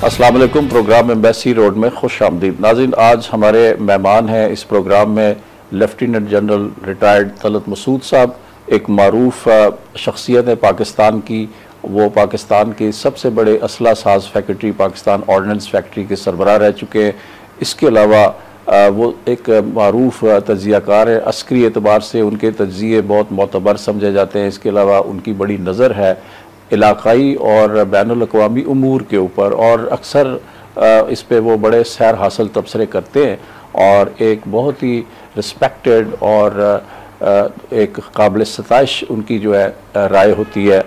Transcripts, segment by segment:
अस्सलाम वालेकुम। Programme embassy road में खुश आमदीद। नाज़रीन, आज हमारे मेहमान हैं इस प्रोग्राम में lieutenant general retired Talat Masood sahab, एक मारूफ शख्सियत है पाकिस्तान की। वो पाकिस्तान के सबसे बड़े असला साज फैक्ट्री पाकिस्तान ऑर्डिनेंस फैक्ट्री के सरबराह रह चुके हैं। इसके अलावा वो एक मारूफ तज्ज़ियाकार है। अस्करी एतबार से उनके तज्ज़िये बहुत मोतबर समझे जाते हैं। इसके अलावा उनकी बड़ी नज़र है इलाकाई और बैनुल अक़वामी उमूर के ऊपर, और अक्सर इस पे वो बड़े सैर हासिल तबसरे करते हैं और एक बहुत ही रिस्पेक्टेड और एक काबिल सताइश उनकी जो है राय होती है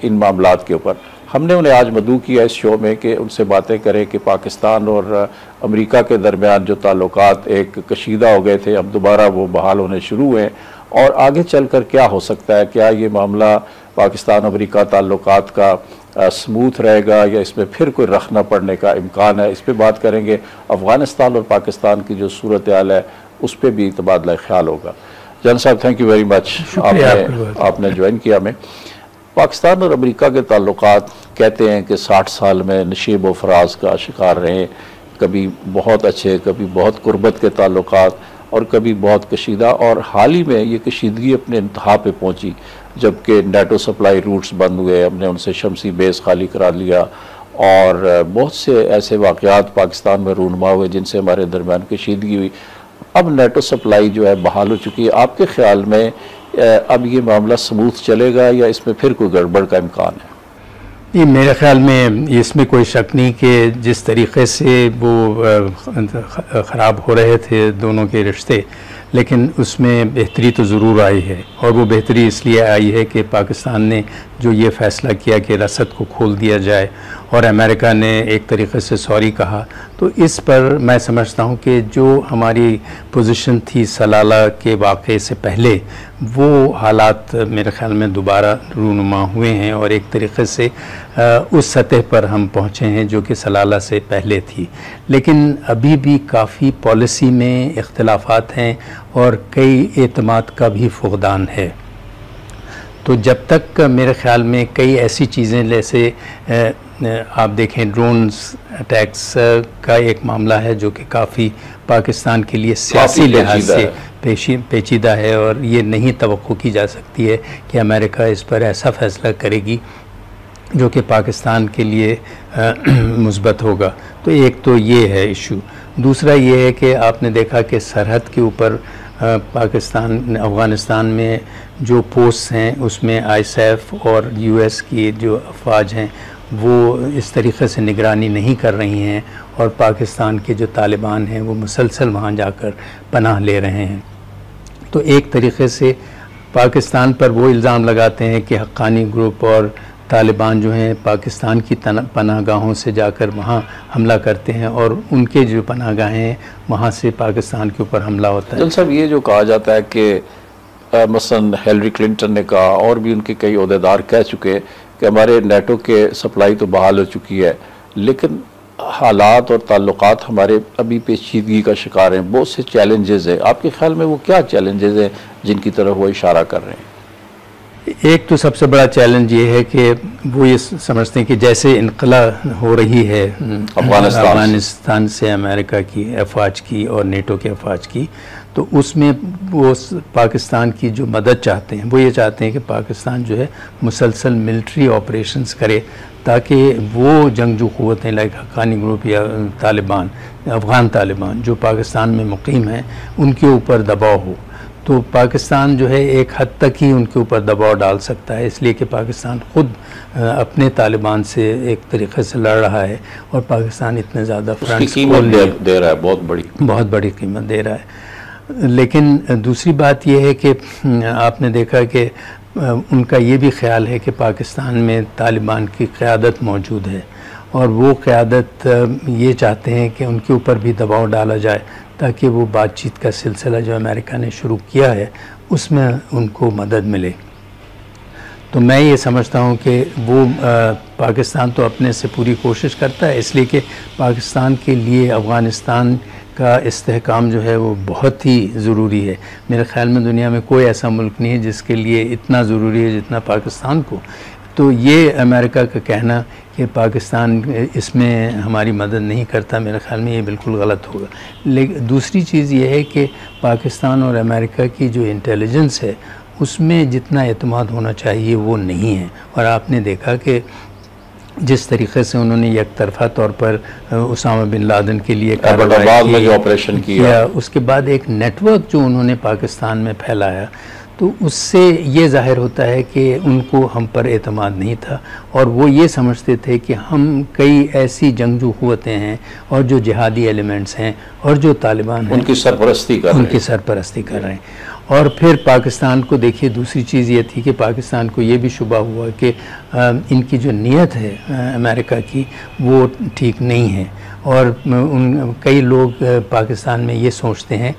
इन मामलात के ऊपर। हमने उन्हें आज मदऊ किया इस शो में कि उनसे बातें करें कि पाकिस्तान और अमेरिका के दरमियान जो ताल्लुकात एक कशीदा हो गए थे, अब दोबारा वो बहाल होने शुरू हुए और आगे चल कर क्या हो सकता है। क्या ये मामला पाकिस्तान अमेरिका ताल्लुकात का स्मूथ रहेगा या इसमें फिर कोई रख न पड़ने का इम्कान है, इस पर बात करेंगे। अफ़गानिस्तान और पाकिस्तान की जो सूरत हाल है उस पर भी तबादला ख्याल होगा। जन साहब, थैंक यू वेरी मच, आपने ज्वाइन किया हमें। पाकिस्तान और अमेरिका के ताल्लुकात कहते हैं कि 60 साल में नशीब व फराज का शिकार रहे। कभी बहुत अच्छे, कभी बहुत कुर्बत के ताल्लुकात और कभी बहुत कशीदा, और हाल ही में ये कशीदगी अपने इंतहा पे पहुंची जबकि नेटो सप्लाई रूट्स बंद हुए। हमने उनसे शमसी बेस खाली करा लिया और बहुत से ऐसे वाक़यात पाकिस्तान में रूनमा हुए जिनसे हमारे दरमियान कशीदगी हुई। अब नेटो सप्लाई जो है बहाल हो चुकी है। आपके ख्याल में अब ये मामला स्मूथ चलेगा या इसमें फिर कोई गड़बड़ का इम्कान है? ये मेरे ख्याल में इसमें कोई शक नहीं कि जिस तरीक़े से वो ख़राब हो रहे थे दोनों के रिश्ते, लेकिन उसमें बेहतरी तो ज़रूर आई है। और वो बेहतरी इसलिए आई है कि पाकिस्तान ने जो ये फ़ैसला किया कि रसद को खोल दिया जाए और अमेरिका ने एक तरीक़े से सॉरी कहा, तो इस पर मैं समझता हूँ कि जो हमारी पोजीशन थी सलाला के वाक़े से पहले, वो हालात मेरे ख़्याल में दोबारा रूनुमा हुए हैं और एक तरीक़े से उस सतह पर हम पहुँचे हैं जो कि सलाला से पहले थी। लेकिन अभी भी काफ़ी पॉलिसी में इख्तिलाफ़ात हैं और कई एतमाद का भी फुक़दान है। तो जब तक मेरे ख़्याल में कई ऐसी चीज़ें जैसे आप देखें ड्रोन्स अटैक्स का एक मामला है जो कि काफ़ी पाकिस्तान के लिए सियासी लिहाज से पेचीदा है और ये नहीं तवक्को की जा सकती है कि अमेरिका इस पर ऐसा फ़ैसला करेगी जो कि पाकिस्तान के लिए मुस्बत होगा। तो एक तो ये है इशू। दूसरा ये है कि आपने देखा कि सरहद के ऊपर पाकिस्तान अफ़गानिस्तान में जो पोस्ट हैं उसमें ISAF और US की जो अफवाज हैं वो इस तरीक़े से निगरानी नहीं कर रही हैं और पाकिस्तान के जो तालिबान हैं वो मुसलसल वहाँ जाकर पनाह ले रहे हैं। तो एक तरीक़े से पाकिस्तान पर वो इल्ज़ाम लगाते हैं कि हक्कानी ग्रुप और तालिबान जो हैं पाकिस्तान की पनाहगाहों से जाकर वहाँ हमला करते हैं और उनके जो पनाहगाहें हैं वहाँ से पाकिस्तान के ऊपर हमला होता है। जल साहब, ये जो कहा जाता है कि मसलन हिलरी क्लिंटन ने कहा और भी उनके कई ओहदेदार कह चुके कि हमारे नेटो के सप्लाई तो बहाल हो चुकी है, लेकिन हालात और ताल्लुकात हमारे अभी पेचीदगी का शिकार हैं, बहुत से चैलेंजेस हैं। आपके ख्याल में वो क्या चैलेंजेस हैं जिनकी तरफ वो इशारा कर रहे हैं? एक तो सबसे बड़ा चैलेंज ये है कि वो ये समझते हैं कि जैसे इनकला हो रही है अफ़गानिस्तान से अमेरिका की अफवाज की और नेटो के अफवाज की, तो उसमें वो पाकिस्तान की जो मदद चाहते हैं वो ये चाहते हैं कि पाकिस्तान जो है मुसलसल मिलिट्री ऑपरेशंस करे ताकि वो जंगजू क़ुव्वतें लाइक हक्कानी ग्रुप या तालिबान, अफ़गान तालिबान जो पाकिस्तान में मुक़ीम हैं, उनके ऊपर दबाव हो। तो पाकिस्तान जो है एक हद तक ही उनके ऊपर दबाव डाल सकता है, इसलिए कि पाकिस्तान ख़ुद अपने तालिबान से एक तरीक़े से लड़ रहा है और पाकिस्तान इतने ज़्यादा फ्रंट्स दे रहा है, बहुत बड़ी कीमत दे रहा है। लेकिन दूसरी बात यह है कि आपने देखा कि उनका ये भी ख्याल है कि पाकिस्तान में तालिबान की क़यादत मौजूद है और वो क़यादत ये चाहते हैं कि उनके ऊपर भी दबाव डाला जाए ताकि वो बातचीत का सिलसिला जो अमेरिका ने शुरू किया है उसमें उनको मदद मिले। तो मैं ये समझता हूँ कि वो पाकिस्तान तो अपने से पूरी कोशिश करता है, इसलिए कि पाकिस्तान के लिए अफ़गानिस्तान का इस्तेहकाम जो है वो बहुत ही ज़रूरी है। मेरे ख़्याल में दुनिया में कोई ऐसा मुल्क नहीं है जिसके लिए इतना ज़रूरी है जितना पाकिस्तान को। तो ये अमेरिका का कहना कि पाकिस्तान इसमें हमारी मदद नहीं करता, मेरे ख़्याल में ये बिल्कुल गलत होगा। लेकिन दूसरी चीज़ ये है कि पाकिस्तान और अमेरिका की जो इंटेलिजेंस है उसमें जितना एतमाद होना चाहिए वो नहीं है। और आपने देखा कि जिस तरीक़े से उन्होंने एक तरफ़ा तौर पर उसामा बिन लादेन के लिए कार्रवाई में जो ऑपरेशन किया, उसके बाद एक नेटवर्क जो उन्होंने पाकिस्तान में फैलाया, तो उससे ये ज़ाहिर होता है कि उनको हम पर एतमाद नहीं था और वो ये समझते थे कि हम कई ऐसी जंगजू क़ुव्वतें हैं और जो जिहादी एलिमेंट्स हैं और जो तालिबान हैं उनकी सरपरस्ती कर रहे हैं। और फिर पाकिस्तान को देखिए, दूसरी चीज़ ये थी कि पाकिस्तान को ये भी शुबा हुआ कि इनकी जो नीयत है अमेरिका की वो ठीक नहीं है। और कई लोग पाकिस्तान में ये सोचते हैं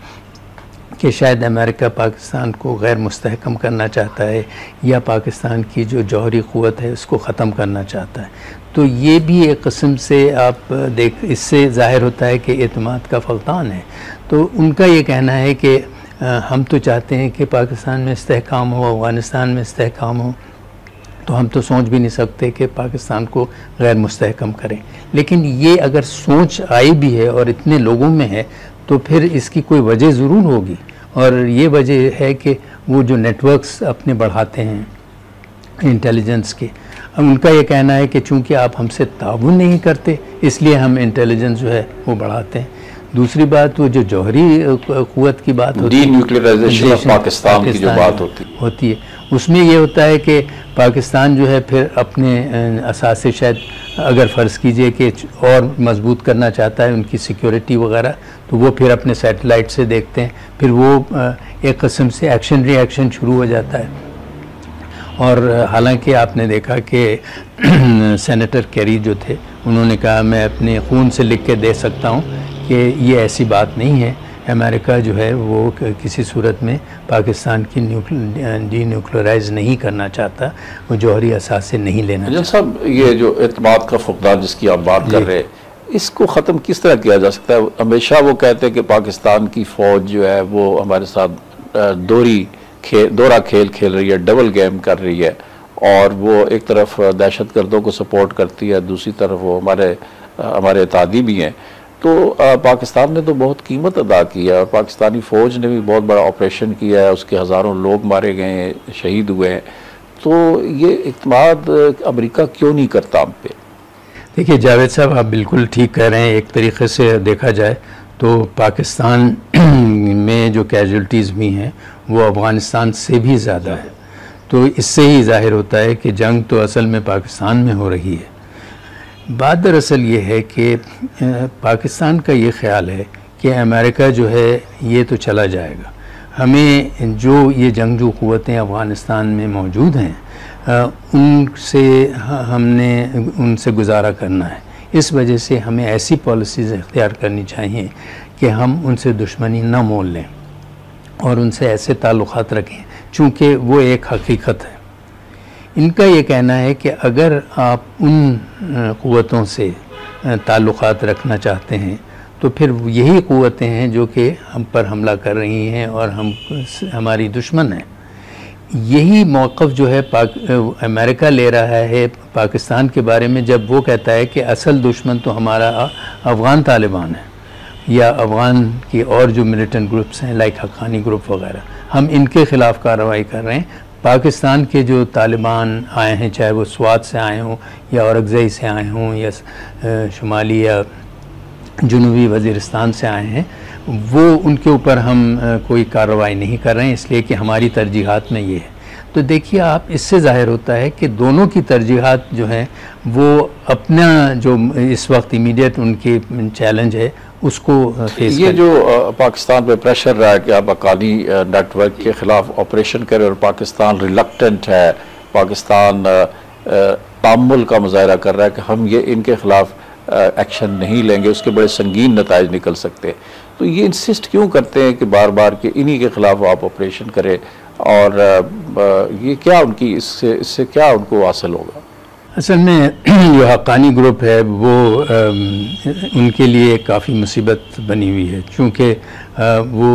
कि शायद अमेरिका पाकिस्तान को गैर मुस्तहकम करना चाहता है या पाकिस्तान की जो जौहरी क़ुव्वत है उसको ख़त्म करना चाहता है। तो ये भी एक किस्म से आप इससे ज़ाहिर होता है कि एतमाद का फक़दान है। तो उनका ये कहना है कि हम तो चाहते हैं कि पाकिस्तान में इस्तेहकाम हो, अफ़गानिस्तान में इस्तेहकाम हो, तो हम तो सोच भी नहीं सकते कि पाकिस्तान को गैर मुस्तहकम करें। लेकिन ये अगर सोच आई भी है और इतने लोगों में है तो फिर इसकी कोई वजह ज़रूर होगी, और ये वजह है कि वो जो नेटवर्क्स अपने बढ़ाते हैं इंटेलिजेंस के, उनका ये कहना है कि चूँकि आप हमसे ताउन नहीं करते इसलिए हम इंटेलिजेंस जो है वो बढ़ाते हैं। दूसरी बात, वो जो जौहरी क़ुव्वत की बात होती है, डीन्यूक्लियराइजेशन ऑफ पाकिस्तान की जो बात होती है, उसमें ये होता है कि पाकिस्तान जो है फिर अपने असासे शायद अगर फ़र्ज़ कीजिए कि और मजबूत करना चाहता है उनकी सिक्योरिटी वगैरह, तो वो फिर अपने सैटेलाइट से देखते हैं, फिर वो एक किस्म से एक्शन रिएक्शन शुरू हो जाता है। और हालांकि आपने देखा कि सेनेटर कैरी जो थे उन्होंने कहा मैं अपने खून से लिख के दे सकता हूँ कि ये ऐसी बात नहीं है, अमेरिका जो है वो किसी सूरत में पाकिस्तान की डीन्यूक्लियराइज़ नहीं करना चाहता, वो जौहरी असासे नहीं लेना चाहता। साहब, ये जो एतमाद का फुक़दान जिसकी आप बात कर रहे हैं, इसको ख़त्म किस तरह किया जा सकता है? हमेशा वो कहते हैं कि पाकिस्तान की फ़ौज जो है वो हमारे साथ दोहरा खेल खेल रही है, डबल गेम कर रही है, और वो एक तरफ दहशत गर्दों को सपोर्ट करती है, दूसरी तरफ वो हमारे इत्तेहादी भी हैं। तो पाकिस्तान ने तो बहुत कीमत अदा की है और पाकिस्तानी फ़ौज ने भी बहुत बड़ा ऑपरेशन किया है, उसके हज़ारों लोग मारे गए हैं, शहीद हुए हैं। तो ये इत्मीनान अमेरिका क्यों नहीं करता हम पे? देखिए जावेद साहब, आप बिल्कुल ठीक कह रहे हैं। एक तरीक़े से देखा जाए तो पाकिस्तान में जो कैजुअल्टीज़ भी हैं वो अफ़गानिस्तान से भी ज़्यादा है। तो इससे ही ज़ाहिर होता है कि जंग तो असल में पाकिस्तान में हो रही है। बात दरअसल ये है कि पाकिस्तान का ये ख़्याल है कि अमेरिका जो है ये तो चला जाएगा, हमें जो ये जंगजू क़ुव्वतें अफ़गानिस्तान में मौजूद हैं हमने उनसे गुजारा करना है। इस वजह से हमें ऐसी पॉलिसीज़ इख्तियार करनी चाहिए कि हम उनसे दुश्मनी न मोल लें और उनसे ऐसे ताल्लुक़ात रखें चूँकि वो एक हकीकत है। इनका ये कहना है कि अगर आप उन क़ुव्वतों से ताल्लुक़ात रखना चाहते हैं तो फिर यही क़ुव्वतें हैं जो कि हम पर हमला कर रही हैं और हमारी दुश्मन हैं। यही मौक़िफ़ जो है अमेरिका ले रहा है पाकिस्तान के बारे में, जब वो कहता है कि असल दुश्मन तो हमारा अफ़गान तालिबान है या अफ़गान की और जो मिलिटेंट ग्रुप्स हैं लाइक हक्कानी ग्रुप वगैरह, हम इनके ख़िलाफ़ कार्रवाई कर रहे हैं। पाकिस्तान के जो तालिबान आए हैं, चाहे वो स्वात से आए हों या औरंगज़ई से आए हों या शुमाली या जनूबी वज़ीरिस्तान से आए हैं, वो उनके ऊपर हम कोई कार्रवाई नहीं कर रहे हैं, इसलिए कि हमारी तरजीहात में ये है। तो देखिए आप, इससे ज़ाहिर होता है कि दोनों की तरजीहात जो हैं वो अपना जो इस वक्त इमीडिएट उनकी चैलेंज है उसको फेस ये जो पाकिस्तान पे प्रेशर रहा है कि आप हक्कानी नेटवर्क के ख़िलाफ़ ऑपरेशन करें और पाकिस्तान रिलक्टेंट है, पाकिस्तान तामुल का मुजाहरा कर रहा है कि हम ये इनके ख़िलाफ़ एक्शन नहीं लेंगे, उसके बड़े संगीन नताइज निकल सकते हैं। तो ये इंसिस्ट क्यों करते हैं कि बार बार कि इन्हीं के ख़िलाफ़ आप ऑपरेशन करें, और ये क्या उनकी इससे क्या उनको हासिल होगा? असल में जो हक्कानी ग्रुप है वो उनके लिए काफ़ी मुसीबत बनी हुई है, क्योंकि वो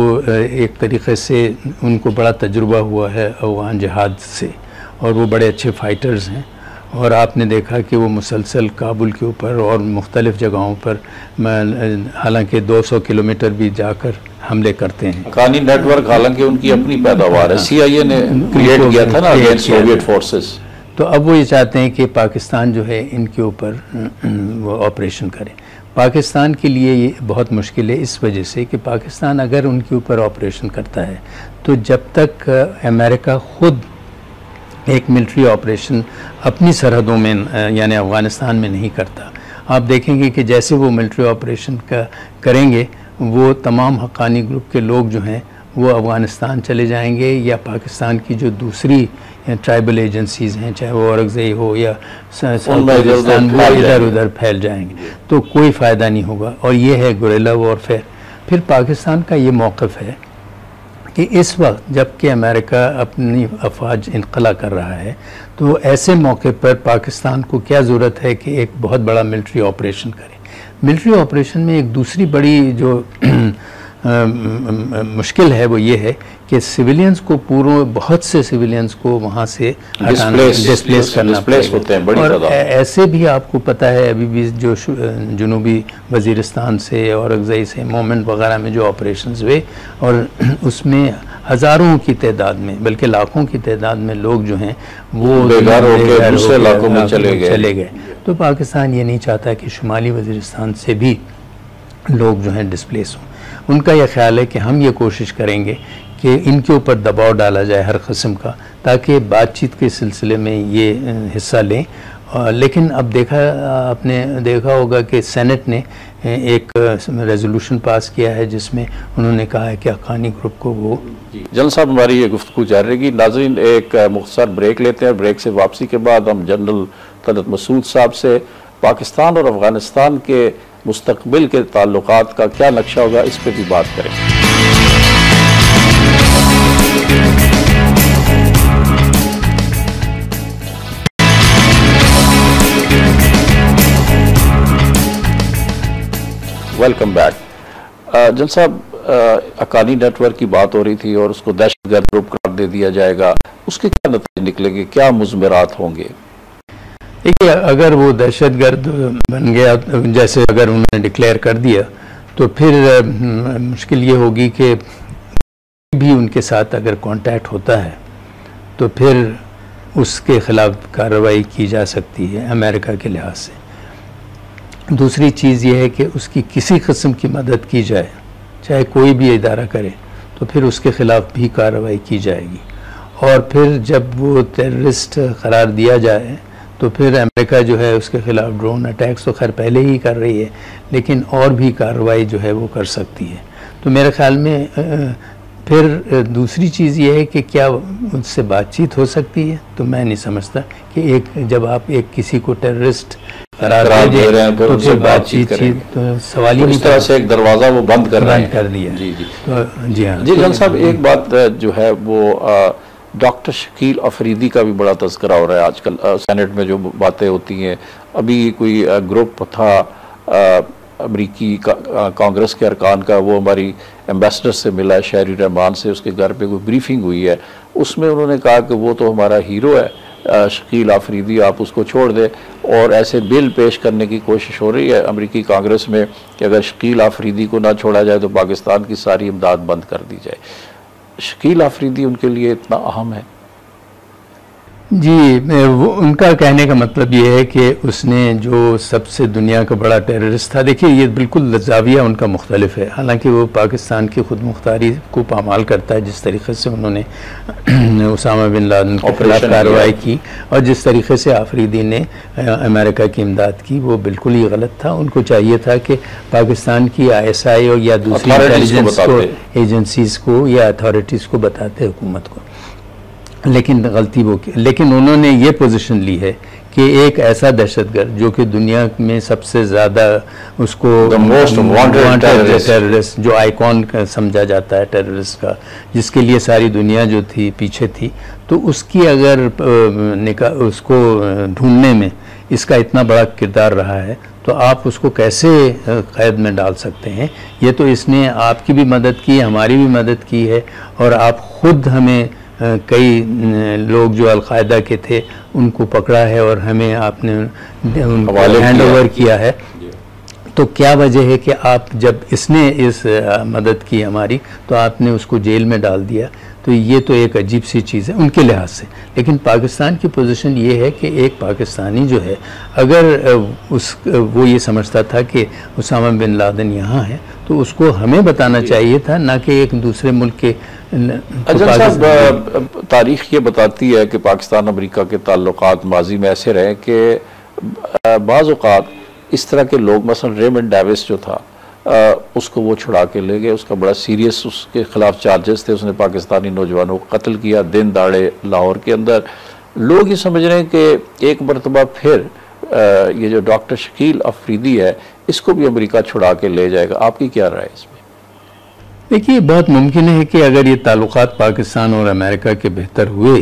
एक तरीक़े से उनको बड़ा तजुर्बा हुआ है अफ़गान जिहाद से और वो बड़े अच्छे फ़ाइटर्स हैं और आपने देखा कि वो मुसलसल काबुल के ऊपर और मुख्तलिफ़ जगहों पर हालांकि 200 किलोमीटर भी जाकर हमले करते हैं। हक्कानी नेटवर्क हालांकि उनकी अपनी पैदावार है, CIA ने क्रिएट किया था ना अगेंस्ट सोवियत फोर्सेस। तो अब वो ये चाहते हैं कि पाकिस्तान जो है इनके ऊपर वो ऑपरेशन करे। पाकिस्तान के लिए ये बहुत मुश्किल है इस वजह से कि पाकिस्तान अगर उनके ऊपर ऑपरेशन करता है तो जब तक अमेरिका ख़ुद एक मिलिट्री ऑपरेशन अपनी सरहदों में यानी अफ़गानिस्तान में नहीं करता, आप देखेंगे कि जैसे वो मिलिट्री ऑपरेशन करेंगे वो तमाम हक्कानी ग्रुप के लोग जो हैं वो अफ़गानिस्तान चले जाएंगे या पाकिस्तान की जो दूसरी ट्राइबल एजेंसीज़ हैं, चाहे वो औरंगज़ेब हो या इधर उधर फैल जाएंगे, तो कोई फ़ायदा नहीं होगा। और ये है गुरिल्ला वॉरफेयर। फिर पाकिस्तान का ये मौक़िफ़ है कि इस वक्त जबकि अमेरिका अपनी अफवाज इनक़ला कर रहा है तो ऐसे मौके पर पाकिस्तान को क्या ज़रूरत है कि एक बहुत बड़ा मिलिट्री ऑपरेशन करे। मिलिट्री ऑपरेशन में एक दूसरी बड़ी जो मुश्किल है वो ये है कि सिविलियंस को बहुत से सिविलियंस को वहाँ से डिस्प्लेस करना पड़ेगा। और ऐसे भी आपको पता है अभी भी जो जुनूबी वज़ीरिस्तान से और अगज़ई से मोमेंट वगैरह में जो ऑपरेशंस हुए और उसमें हज़ारों की तादाद में बल्कि लाखों की तादाद में लोग जो हैं वो बेघर होकर दूसरे इलाकों में चले गए। तो पाकिस्तान ये नहीं चाहता कि शुमाली वज़ीरिस्तान से भी लोग जो हैं डिस्प्लेस हों। उनका यह ख्याल है कि हम ये कोशिश करेंगे कि इनके ऊपर दबाव डाला जाए हर किस्म का ताकि बातचीत के सिलसिले में ये हिस्सा लें। लेकिन अब आपने देखा होगा कि सेनेट ने एक रेजोल्यूशन पास किया है जिसमें उन्होंने कहा है कि हक्कानी ग्रुप को वो जनरल साहब हमारी ये गुफ्तगू जारी रहेगी। नाज़रीन एक मुख्तसर ब्रेक लेते हैं। ब्रेक से वापसी के बाद हम जनरल तलत मसूद साहब से पाकिस्तान और अफ़गानिस्तान के मुस्तकबिल के ताल्लुकात का क्या नक्शा होगा इस पर भी बात करेंगे। Welcome back. जनरल साहब, हक्कानी नेटवर्क की बात हो रही थी और उसको दहशतगर्द ग्रुप करार दे दिया जाएगा, उसके क्या नतीजे निकलेंगे, क्या मुज़मरात होंगे? देखिए, अगर वो दहशतगर्द बन गया, जैसे अगर उन्होंने डिक्लेयर कर दिया, तो फिर मुश्किल ये होगी कि भी उनके साथ अगर कांटेक्ट होता है तो फिर उसके ख़िलाफ़ कार्रवाई की जा सकती है अमेरिका के लिहाज से। दूसरी चीज़ ये है कि उसकी किसी किस्म की मदद की जाए, चाहे कोई भी इदारा करे, तो फिर उसके ख़िलाफ़ भी कार्रवाई की जाएगी। और फिर जब वो टेररिस्ट करार दिया जाए तो फिर अमेरिका जो है उसके ख़िलाफ़ ड्रोन अटैक्स तो खैर पहले ही कर रही है, लेकिन और भी कार्रवाई जो है वो कर सकती है। तो मेरे ख़्याल में फिर दूसरी चीज़ ये है कि क्या उनसे बातचीत हो सकती है, तो मैं नहीं समझता कि जब आप किसी को टेररिस्ट करार दे रहे हैं तो फिर बातचीत तो सवाल ही नहीं। इस तरह से एक दरवाज़ा वो बंद कर दिया। जी जी तो जी हाँ जी जनरल साहब, एक बात जो है वो डॉक्टर शकील अफरीदी का भी बड़ा तज़किरा हो रहा है आजकल सेनेट में जो बातें होती हैं। अभी कोई ग्रुप था अमरीकी कांग्रेस के अरकान का, वो हमारी एम्बेसडर से मिला है, शहरी रहमान से, उसके घर पे कोई ब्रीफिंग हुई है, उसमें उन्होंने कहा कि वो तो हमारा हीरो है शकील अफरीदी, आप उसको छोड़ दें। और ऐसे बिल पेश करने की कोशिश हो रही है अमरीकी कांग्रेस में कि अगर शकील अफरीदी को ना छोड़ा जाए तो पाकिस्तान की सारी इमदाद बंद कर दी जाए। शकील अफरीदी उनके लिए इतना अहम है? जी, वो उनका कहने का मतलब ये है कि उसने जो सबसे दुनिया का बड़ा टेररिस्ट था, देखिए ये बिल्कुल ज़ाविया उनका मुख्तलिफ है। हालांकि वो पाकिस्तान की खुद मुख्तारी को पामाल करता है, जिस तरीके से उन्होंने उसामा बिन लादेन के खिलाफ कार्रवाई की और जिस तरीके से आफरीदी ने अमेरिका की इमदाद की, वो बिल्कुल ही गलत था। उनको चाहिए था कि पाकिस्तान की ISI और या दूसरी इंटेलिजेंस एजेंसीज़ को या अथॉरिटीज़ को बताते हुकूमत को, लेकिन गलती वो की। लेकिन उन्होंने ये पोजीशन ली है कि एक ऐसा दहशतगर्द जो कि दुनिया में सबसे ज़्यादा उसको मोस्ट वांटेड टेररिस्ट, जो आइकॉन समझा जाता है टेररिस्ट का, जिसके लिए सारी दुनिया जो थी पीछे थी, तो उसकी अगर उसको ढूंढने में इसका इतना बड़ा किरदार रहा है, तो आप उसको कैसे कैद में डाल सकते हैं? ये तो इसने आपकी भी मदद की, हमारी भी मदद की है, और आप ख़ुद हमें कई लोग जो अलकायदा के थे उनको पकड़ा है और हमें आपने उनको हैंड ओवर किया है, तो क्या वजह है कि आप जब इसने इस मदद की हमारी तो आपने उसको जेल में डाल दिया? तो ये तो एक अजीब सी चीज़ है उनके लिहाज से। लेकिन पाकिस्तान की पोजीशन ये है कि एक पाकिस्तानी जो है अगर वो ये समझता था कि उसामा बिन लादेन यहाँ है तो उसको हमें बताना चाहिए था, ना कि एक दूसरे मुल्क के। अजल साहब, तारीख ये बताती है कि पाकिस्तान अमेरिका के ताल्लुकात माजी में ऐसे रहे कि बाज़ औक़ात इस तरह के लोग, मसलन रेमंड डेविस जो था, उसको वो छुड़ा के ले गए। उसका बड़ा सीरियस उसके ख़िलाफ़ चार्जेस थे, उसने पाकिस्तानी नौजवानों को कत्ल किया दिन दाड़े लाहौर के अंदर। लोग ये समझ रहे हैं कि एक मरतबा फिर ये जो डॉक्टर शकील अफरीदी है इसको भी अमेरिका छुड़ा के ले जाएगा। आपकी क्या राय है इसमें? देखिए, बहुत मुमकिन है कि अगर ये ताल्लुकात पाकिस्तान और अमेरिका के बेहतर हुए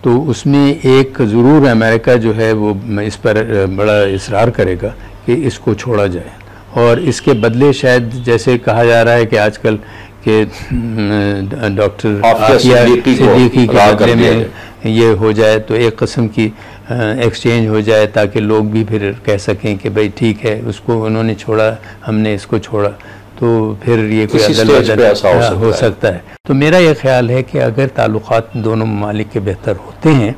तो उसमें एक ज़रूर अमेरिका जो है वो इस पर बड़ा इसरार करेगा कि इसको छोड़ा जाए, और इसके बदले शायद जैसे कहा जा रहा है कि आजकल के डॉक्टर आफिया सिद्दीकी के बदले में ये हो जाए तो एक किस्म की एक्सचेंज हो जाए, ताकि लोग भी फिर कह सकें कि भाई ठीक है उसको उन्होंने छोड़ा, हमने इसको छोड़ा, तो फिर ये कोई अदल हो सकता है। तो मेरा ये ख्याल है कि अगर ताल्लुकात दोनों ममालिक के बेहतर होते हैं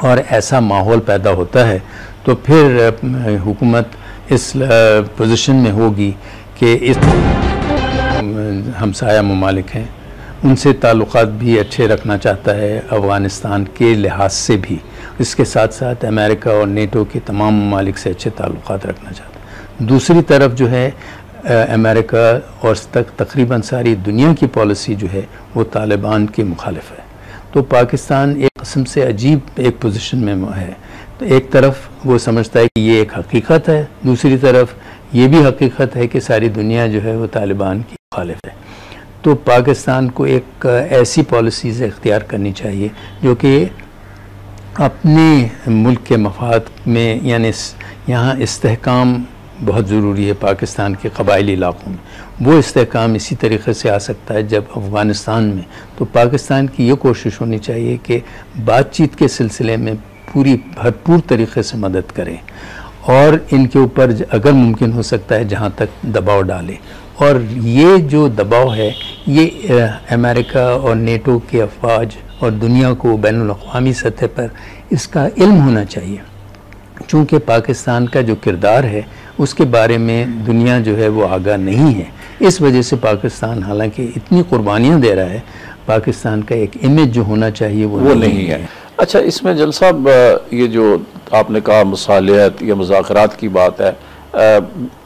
और ऐसा माहौल पैदा होता है तो फिर हुकूमत इस पोजीशन में होगी कि इस हमसाया ममालिक हैं उनसे ताल्लुकात भी अच्छे रखना चाहता है अफ़गानिस्तान के लिहाज से भी, इसके साथ साथ अमेरिका और नेटो के तमाम ममालिक से अच्छे ताल्लुकात रखना चाहता है। दूसरी तरफ जो है अमेरिका और तकरीबन सारी दुनिया की पॉलिसी जो है वो तालिबान के मुखालिफ है। तो पाकिस्तान एक किस्म से अजीब एक पोजीशन में है। तो एक तरफ वो समझता है कि ये एक हकीकत है, दूसरी तरफ ये भी हकीकत है कि सारी दुनिया जो है वो तालिबान की मुखालिफ है। तो पाकिस्तान को एक ऐसी पॉलिसीज़ इख्तियार करनी चाहिए जो कि अपने मुल्क के मफाद में, यानी यहाँ इस्तेहकाम बहुत ज़रूरी है पाकिस्तान के कबायली इलाक़ों में, वो इस्तेहकाम इसी तरीके से आ सकता है जब अफ़गानिस्तान में। तो पाकिस्तान की ये कोशिश होनी चाहिए कि बातचीत के सिलसिले में पूरी भरपूर तरीके से मदद करें और इनके ऊपर अगर मुमकिन हो सकता है जहाँ तक दबाव डालें। और ये जो दबाव है ये अमेरिका और नेटो के अफवाज और दुनिया को बैनुल-अक़वामी सतह पर इसका इल्म होना चाहिए, चूँकि पाकिस्तान का जो किरदार है उसके बारे में दुनिया जो है वो आगाह नहीं है। इस वजह से पाकिस्तान हालांकि इतनी कुर्बानियाँ दे रहा है, पाकिस्तान का एक इमेज जो होना चाहिए वो नहीं है। अच्छा, इसमें जल साहब ये जो आपने कहा मुसालिहत या मुज़ाकरात की बात है,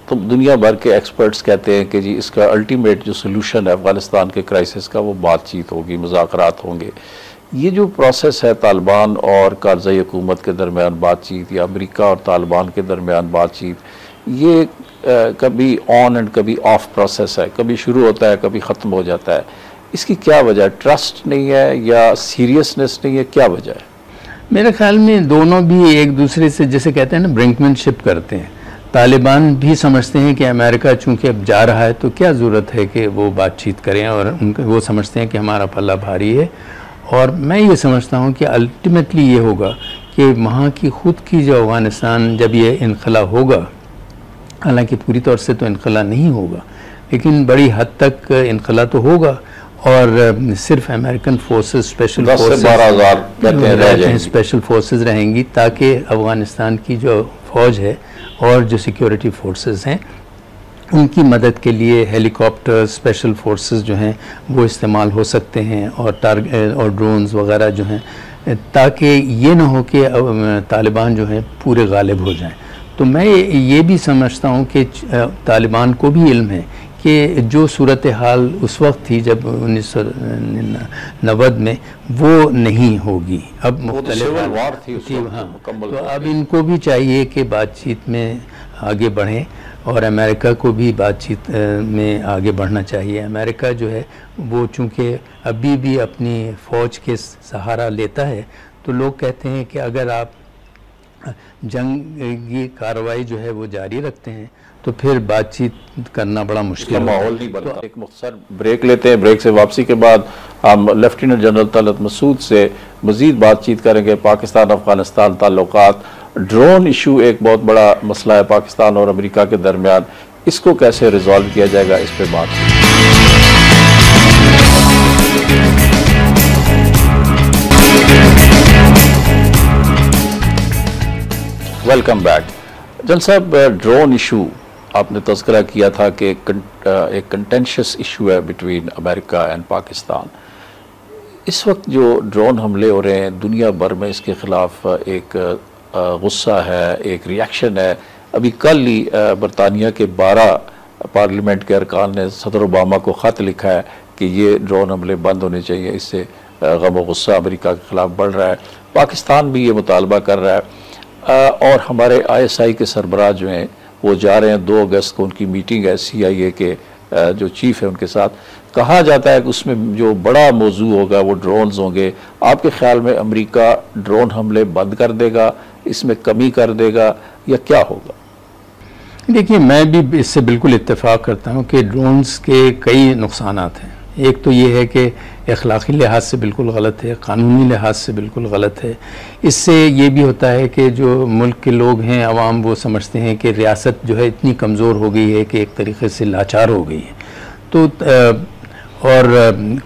तो दुनिया भर के एक्सपर्ट्स कहते हैं कि जी इसका अल्टीमेट जो सोल्यूशन है अफ़गानिस्तान के क्राइसिस का वो बातचीत होगी, मुज़ाकरात होंगे। ये जो प्रोसेस है तालिबान और कारज़ई हुकूमत के दरमियान बातचीत या अमेरिका और तालिबान के दरमियान बातचीत, ये कभी ऑन एंड कभी ऑफ प्रोसेस है, कभी शुरू होता है कभी ख़त्म हो जाता है। इसकी क्या वजह है? ट्रस्ट नहीं है या सीरियसनेस नहीं है, क्या वजह है? मेरे ख्याल में दोनों भी एक दूसरे से जैसे कहते हैं ना ब्रिंकमैनशिप करते हैं। तालिबान भी समझते हैं कि अमेरिका चूँकि अब जा रहा है तो क्या ज़रूरत है कि वो बातचीत करें, और वो समझते हैं कि हमारा पल्ला भारी है। और मैं ये समझता हूँ कि अल्टीमेटली ये होगा कि वहाँ की ख़ुद की जो अफ़गानिस्तान जब ये इनक़ला होगा, हालांकि पूरी तौर से तो इनक़ला नहीं होगा लेकिन बड़ी हद तक इनक़ला तो होगा, और सिर्फ अमेरिकन फोर्सेस स्पेशल फोर्सेस रहेंगी ताकि अफ़गानिस्तान की जो फ़ौज है और जो सिक्योरिटी फोर्सेस हैं उनकी मदद के लिए हेलीकॉप्टर स्पेशल फोर्सेस जो हैं वो इस्तेमाल हो सकते हैं, और ड्रोन्स वगैरह जो हैं, ताकि ये ना हो कि तालिबान जो हैं पूरे गालिब हो जाएं। तो मैं ये भी समझता हूँ कि तालिबान को भी इल्म है कि जो सूरत हाल उस वक्त थी जब 1990 में वो नहीं होगी, अब मुख्तलिफ थी। हाँ, तो अब इनको भी चाहिए कि बातचीत में आगे बढ़ें और अमेरिका को भी बातचीत में आगे बढ़ना चाहिए। अमेरिका जो है वो चूँकि अभी भी अपनी फ़ौज के सहारा लेता है, तो लोग कहते हैं कि अगर आप जंगी कार्रवाई जो है वो जारी रखते हैं तो फिर बातचीत करना बड़ा मुश्किल माहौल नहीं बनता। एक मुख्तसर ब्रेक लेते हैं, ब्रेक से वापसी के बाद हम लेफ्टिनेंट जनरल तलत मसूद से मजीद बातचीत करेंगे। पाकिस्तान अफगानिस्तान ताल्लुकात, ड्रोन इशू एक बहुत बड़ा मसला है पाकिस्तान और अमेरिका के दरमियान, इसको कैसे रिजॉल्व किया जाएगा, इस पर बात। Welcome back. जन साहब, ड्रोन इशू आपने तज़किरा किया था कि एक कंटेंशियस इशू है बिटवीन अमेरिका एंड पाकिस्तान। इस वक्त जो ड्रोन हमले हो रहे हैं दुनिया भर में, इसके ख़िलाफ़ एक गुस्सा है, एक रिएक्शन है। अभी कल ही बरतानिया के 12 पार्लियामेंट के अरकान ने सदर ओबामा को ख़त लिखा है कि ये ड्रोन हमले बंद होने चाहिए, इससे गम व गुस्सा अमेरिका के ख़िलाफ़ बढ़ रहा है। पाकिस्तान भी ये मुतालबा कर रहा है और हमारे ISI के सरबराह जो हैं वो जा रहे हैं 2 अगस्त को, उनकी मीटिंग है CIA के जो चीफ है उनके साथ। कहा जाता है कि उसमें जो बड़ा मौजू होगा वो ड्रोन्स होंगे। आपके ख्याल में अमेरिका ड्रोन हमले बंद कर देगा, इसमें कमी कर देगा, या क्या होगा? देखिए, मैं भी इससे बिल्कुल इत्तेफाक करता हूँ कि ड्रोन्स के कई नुकसानात हैं। एक तो ये है कि अखलाक़ी लिहाज से बिल्कुल गलत है, कानूनी लिहाज से बिल्कुल गलत है। इससे ये भी होता है कि जो मुल्क के लोग हैं, अवाम, वो समझते हैं कि रियासत जो है इतनी कमज़ोर हो गई है कि एक तरीक़े से लाचार हो गई है। तो और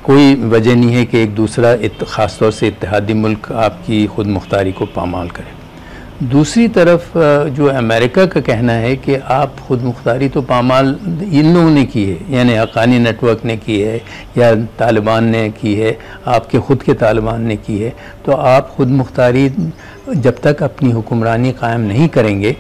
कोई वजह नहीं है कि एक दूसरा ख़ास तौर से इत्तेहादी मुल्क आपकी खुद मुख्तारी को पामाल करे। दूसरी तरफ जो अमेरिका का कहना है कि आप खुद मुख्तारी तो पामाल इन लोगों ने की है, यानी हक़ानी नेटवर्क ने की है या तालिबान ने की है, आपके ख़ुद के तालिबान ने की है, तो आप खुद मुख्तारी जब तक अपनी हुक्मरानी कायम नहीं करेंगे,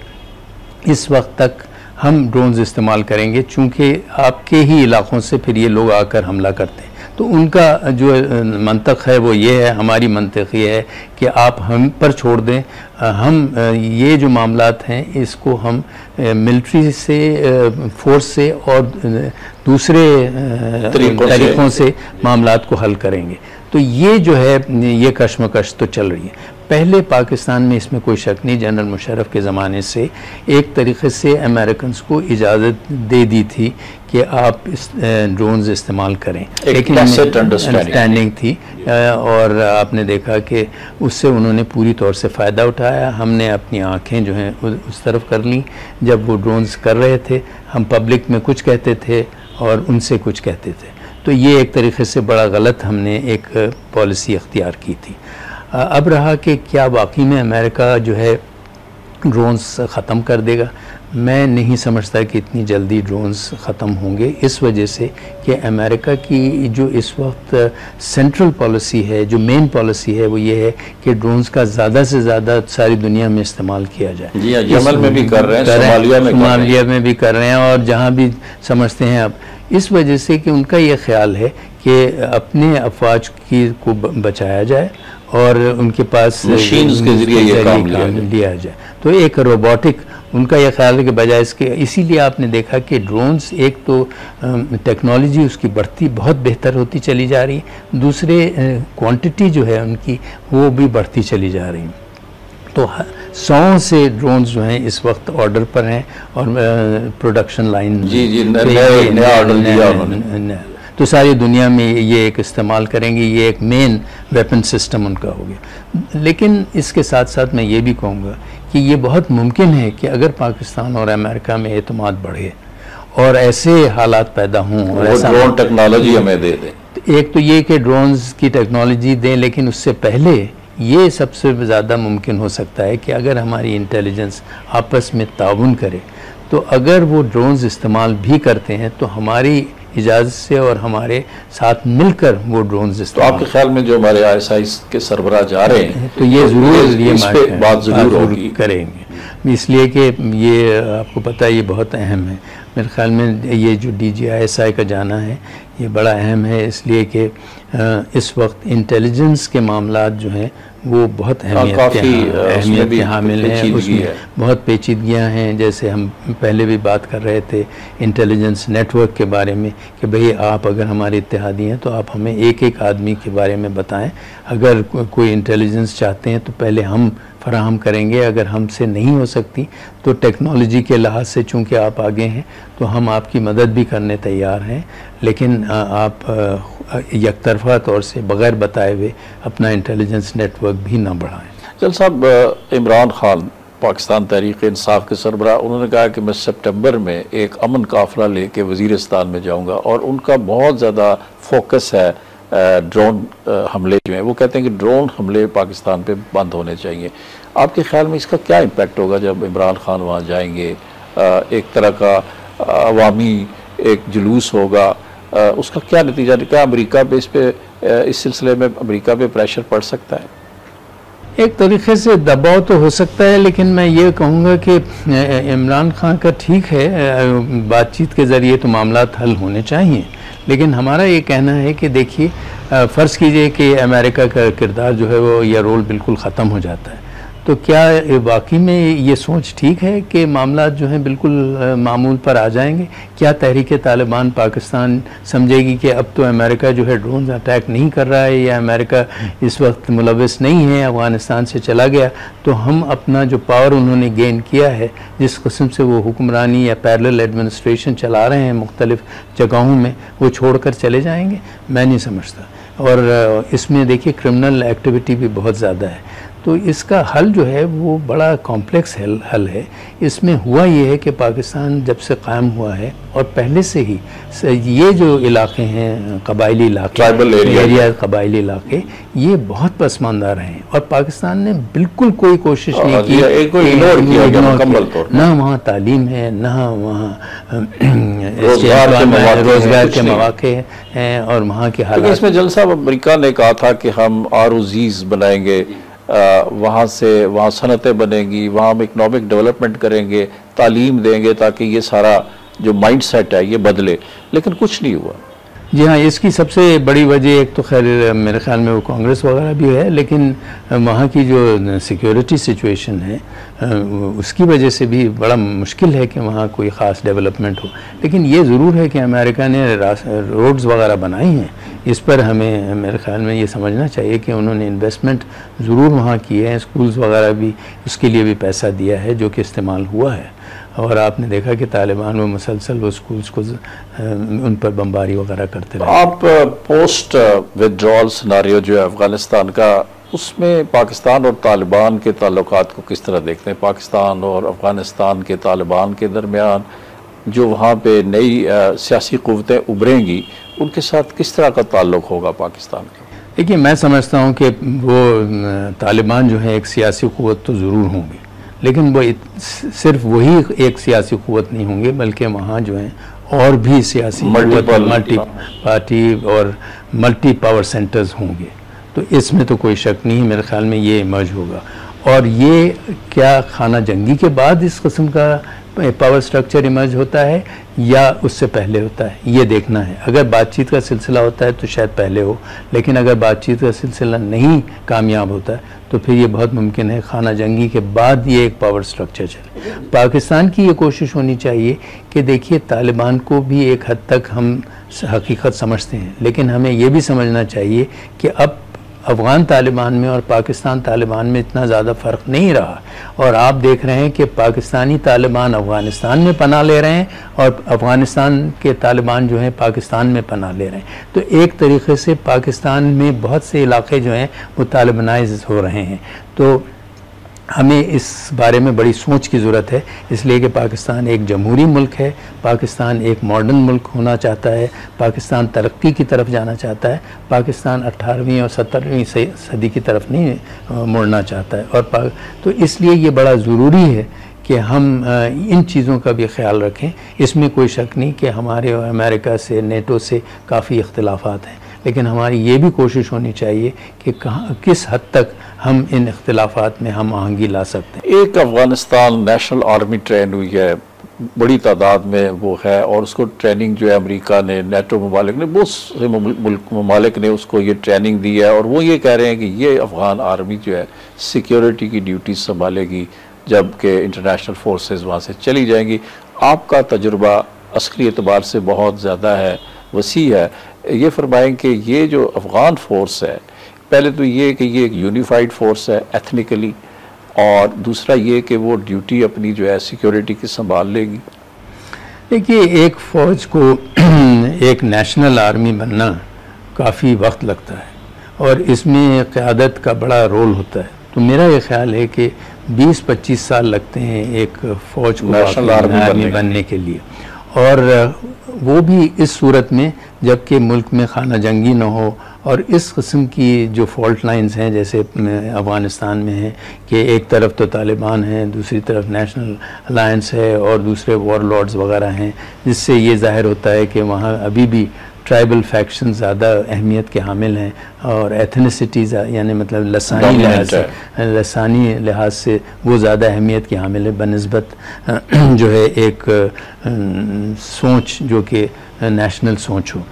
इस वक्त तक हम ड्रोन्स इस्तेमाल करेंगे, चूँकि आपके ही इलाक़ों से फिर ये लोग आकर हमला करते हैं। तो उनका जो मंतक है वो ये है, हमारी मंतक ये है कि आप हम पर छोड़ दें। हम ये जो मामलात हैं इसको हम मिलिट्री से, फोर्स से और दूसरे तरीक़ों से मामलात को हल करेंगे। तो ये जो है ये कशमकश तो चल रही है। पहले पाकिस्तान में इसमें कोई शक नहीं, जनरल मुशर्रफ के ज़माने से एक तरीक़े से अमेरिकन को इजाज़त दे दी थी कि आप इस ड्रोन्स इस्तेमाल करें, लेकिन अंडरस्टैंडिंग थी और आपने देखा कि उससे उन्होंने पूरी तौर से फ़ायदा उठाया। हमने अपनी आँखें जो हैं उस तरफ कर लीं जब वो ड्रोन्स कर रहे थे। हम पब्लिक में कुछ कहते थे और उनसे कुछ कहते थे। तो ये एक तरीक़े से बड़ा गलत हमने एक पॉलिसी अख्तियार की थी। अब रहा कि क्या वाकई में अमेरिका जो है ड्रोन्स ख़त्म कर देगा। मैं नहीं समझता कि इतनी जल्दी ड्रोन्स ख़त्म होंगे, इस वजह से कि अमेरिका की जो इस वक्त सेंट्रल पॉलिसी है, जो मेन पॉलिसी है, वो ये है कि ड्रोन्स का ज़्यादा से ज़्यादा सारी दुनिया में इस्तेमाल किया जाए। जी, यमन में भी कर रहे हैं, सोमालिया में भी कर रहे हैं और जहाँ भी समझते हैं। अब इस वजह से कि उनका ये ख्याल है कि अपने अफवाज को बचाया जाए और उनके पास मशीन्स के ज़रिए ये काम लिया जाए। तो एक रोबोटिक उनका यह ख्याल है कि बजाय इसके, इसीलिए आपने देखा कि ड्रोन्स एक तो टेक्नोलॉजी उसकी बढ़ती बहुत बेहतर होती चली जा रही है, दूसरे क्वांटिटी जो है उनकी वो भी बढ़ती चली जा रही है। तो 100 से ड्रोन्स जो हैं इस वक्त ऑर्डर पर हैं और प्रोडक्शन लाइन नया ऑर्डर दिया उन्होंने। तो सारी दुनिया में ये एक इस्तेमाल करेंगे, ये एक मेन वेपन सिस्टम उनका हो गया। लेकिन इसके साथ साथ मैं ये भी कहूँगा कि ये बहुत मुमकिन है कि अगर पाकिस्तान और अमेरिका में एतमाद बढ़े और ऐसे हालात पैदा हों और ऐसा ड्रोन टेक्नोलॉजी हमें दे दें। एक तो ये कि ड्रोन्स की टेक्नोलॉजी दें, लेकिन उससे पहले ये सबसे ज़्यादा मुमकिन हो सकता है कि अगर हमारी इंटेलिजेंस आपस में ताउन करे, तो अगर वो ड्रोन्स इस्तेमाल भी करते हैं तो हमारी इजाज़त से और हमारे साथ मिलकर वो ड्रोन्स इस्तेमाल। तो आपके ख्याल में जो हमारे ISI के सरबराह जा रहे हैं तो ये ज़रूर इस पे बात ज़रूर करेंगे, इसलिए कि ये आपको पता है ये बहुत अहम है। मेरे ख्याल में ये जो DGISI का जाना है ये बड़ा अहम है, इसलिए कि इस वक्त इंटेलिजेंस के मामलात जो हैं वो बहुत अहमियत के हामिल हैं। उसमें बहुत पेचीदगियाँ हैं, जैसे हम पहले भी बात कर रहे थे इंटेलिजेंस नेटवर्क के बारे में कि भाई आप अगर हमारे इत्तेहादी हैं तो आप हमें एक एक आदमी के बारे में बताएं। अगर कोई इंटेलिजेंस चाहते हैं तो पहले हम फराहम करेंगे। अगर हमसे नहीं हो सकती तो टेक्नोलॉजी के लिहाज से चूँकि आप आगे हैं तो हम आपकी मदद भी करने तैयार हैं, लेकिन आप यकतरफा तौर से बग़ैर बताए हुए अपना इंटेलिजेंस नेटवर्क भी ना बढ़ाएं। चल साहब, इमरान खान पाकिस्तान तहरीक इंसाफ के सरबराह, उन्होंने कहा कि मैं सितंबर में एक अमन काफिला लेके वज़ीरिस्तान में जाऊंगा और उनका बहुत ज़्यादा फोकस है ड्रोन हमले जो हैं। वो कहते हैं कि ड्रोन हमले पाकिस्तान पे बंद होने चाहिए। आपके ख्याल में इसका क्या इम्पेक्ट होगा जब इमरान खान वहाँ जाएंगे? एक तरह का अवामी एक जुलूस होगा, उसका क्या नतीजा, क्या अमेरिका पे इस सिलसिले में अमेरिका पे प्रेशर पड़ सकता है? एक तरीक़े से दबाव तो हो सकता है, लेकिन मैं ये कहूँगा कि इमरान खान का ठीक है, बातचीत के ज़रिए तो मामला हल होने चाहिए, लेकिन हमारा ये कहना है कि देखिए, फ़र्ज़ कीजिए कि अमेरिका का किरदार जो है वो या रोल बिल्कुल ख़त्म हो जाता है, तो क्या वाकई में ये सोच ठीक है कि मामला जो है बिल्कुल मामूल पर आ जाएंगे? क्या तहरीक तालिबान पाकिस्तान समझेगी कि अब तो अमेरिका जो है ड्रोन अटैक नहीं कर रहा है या अमेरिका इस वक्त मुलविस नहीं है, अफ़गानिस्तान से चला गया, तो हम अपना जो पावर उन्होंने गेन किया है, जिस किस्म से वो हुक्मरानी या पैरेलल एडमिनिस्ट्रेशन चला रहे हैं मुख्तलिफ़ जगहों में, वो छोड़ कर चले जाएंगे? मैं नहीं समझता। और इसमें देखिए क्रिमिनल एक्टिविटी भी बहुत ज़्यादा है, तो इसका हल जो है वो बड़ा कॉम्प्लेक्स हल है। इसमें हुआ ये है कि पाकिस्तान जब से कायम हुआ है और पहले से ही ये जो इलाके हैं, कबायली इलाके, ट्राइबल एरिया, कबायली इलाके, ये बहुत पसमानदा रहे हैं और पाकिस्तान ने बिल्कुल कोई कोशिश नहीं की, ना वहाँ तालीम है, ना वहाँ रोज़गार के मौके हैं और वहाँ के हालात। इसमें जल साहब, अमेरिका ने कहा था कि हम ROZs बनाएंगे, वहाँ सनतें बनेंगी, वहाँ हम इकनॉमिक डेवलपमेंट करेंगे, तालीम देंगे ताकि ये सारा जो माइंड सेट है ये बदले, लेकिन कुछ नहीं हुआ। जी हाँ, इसकी सबसे बड़ी वजह एक तो खैर मेरे ख्याल में वो कांग्रेस वगैरह भी है, लेकिन वहाँ की जो सिक्योरिटी सिचुएशन है उसकी वजह से भी बड़ा मुश्किल है कि वहाँ कोई ख़ास डेवलपमेंट हो। लेकिन ये ज़रूर है कि अमेरिका ने रोड्स वगैरह बनाई हैं, इस पर हमें मेरे ख्याल में ये समझना चाहिए कि उन्होंने इन्वेस्टमेंट ज़रूर वहाँ किए हैं, स्कूल्स वगैरह भी उसके लिए भी पैसा दिया है जो कि इस्तेमाल हुआ है। और आपने देखा कि तालिबान वो मुसलसल वो स्कूल्स को उन पर बमबारी वगैरह करते रहे। आप पोस्ट विड्रॉल सिनारियो जो है अफ़गानिस्तान का, उसमें पाकिस्तान और तालिबान के ताल्लुकात को किस तरह देखते हैं? पाकिस्तान और अफ़गानिस्तान के तालिबान के दरमियान जो वहाँ पे नई सियासी क़ुव्वतें उभरेंगी, उनके साथ किस तरह का ताल्लुक़ होगा पाकिस्तान का? देखिए, मैं समझता हूँ कि वो तालिबान जो है एक सियासी क़ुव्वत तो ज़रूर होंगी, लेकिन वो सिर्फ वही एक सियासी क़ुव्वत नहीं होंगे, बल्कि वहाँ जो है और भी सियासी मल्टी पार्टी और मल्टी पावर सेंटर्स होंगे। तो इसमें तो कोई शक नहीं, मेरे ख्याल में ये इमर्ज होगा। और ये क्या खाना जंगी के बाद इस किस्म का पावर स्ट्रक्चर इमर्ज होता है या उससे पहले होता है, ये देखना है। अगर बातचीत का सिलसिला होता है तो शायद पहले हो, लेकिन अगर बातचीत का सिलसिला नहीं कामयाब होता है तो फिर ये बहुत मुमकिन है खाना जंगी के बाद ये एक पावर स्ट्रक्चर चले। पाकिस्तान की ये कोशिश होनी चाहिए कि देखिए, तालिबान को भी एक हद तक हम हकीकत समझते हैं, लेकिन हमें ये भी समझना चाहिए कि अब अफ़गान तालिबान में और पाकिस्तान तालिबान में इतना ज़्यादा फ़र्क नहीं रहा। और आप देख रहे हैं कि पाकिस्तानी तालिबान अफ़गानिस्तान में पनाह ले रहे हैं और अफ़गानिस्तान के तालिबान जो हैं पाकिस्तान में पनाह ले रहे हैं। तो एक तरीक़े से पाकिस्तान में बहुत से इलाके जो हैं वो तालिबानाइज हो रहे हैं। तो हमें इस बारे में बड़ी सोच की ज़रूरत है, इसलिए कि पाकिस्तान एक जमहूरी मुल्क है, पाकिस्तान एक मॉडर्न मुल्क होना चाहता है, पाकिस्तान तरक्की की तरफ जाना चाहता है, पाकिस्तान 18वीं और 17वीं सदी की तरफ नहीं मुड़ना चाहता है। और तो इसलिए ये बड़ा ज़रूरी है कि हम इन चीज़ों का भी ख्याल रखें। इसमें कोई शक नहीं कि हमारे अमेरिका से, नेटो से काफ़ी इख्तिलाफ़ात हैं, लेकिन हमारी ये भी कोशिश होनी चाहिए कि किस हद तक हम इन इख्तिलाफ़ात में हम आहंगी ला सकते हैं। एक अफ़गानिस्तान नेशनल आर्मी ट्रेन हुई है, बड़ी तादाद में वो है, और उसको ट्रेनिंग जो है अमेरिका ने, नेटो ममालिक ने, बहुत से ममालिक ने उसको ये ट्रेनिंग दी है, और वो ये कह रहे हैं कि ये अफ़गान आर्मी जो है सिक्योरिटी की ड्यूटी संभालेगी जबकि इंटरनेशनल फोर्सेस वहाँ से चली जाएंगी। आपका तजुर्बा अस्करी एतबार से बहुत ज़्यादा है, वसी है, ये फरमाएं कि ये जो अफ़गान फ़ोर्स है, पहले तो ये कि ये एक यूनिफाइड फोर्स है एथनिकली, और दूसरा ये कि वो ड्यूटी अपनी जो है सिक्योरिटी की संभाल लेगी? देखिए, एक फ़ौज को एक नेशनल आर्मी बनना काफ़ी वक्त लगता है और इसमें क़यादत का बड़ा रोल होता है। तो मेरा ये ख्याल है कि 20-25 साल लगते हैं एक फ़ौज को नेशनल आर्मी बनने के लिए, और वो भी इस सूरत में जबकि मुल्क में खाना जंगी न हो और इस किस्म की जो फॉल्ट लाइंस हैं जैसे अफ़गानिस्तान में है कि एक तरफ तो तालिबान हैं, दूसरी तरफ नेशनल अलायंस है और दूसरे वॉर लॉर्ड्स वगैरह हैं, जिससे ये ज़ाहिर होता है कि वहाँ अभी भी ट्राइबल फैक्शन ज़्यादा अहमियत के हामिल हैं और एथनिसिटीज़ यानी मतलब लसानी लिहाज से वो ज़्यादा अहमियत की हामिल है बनिस्बत जो है एक सोच जो कि नेशनल सोच हो।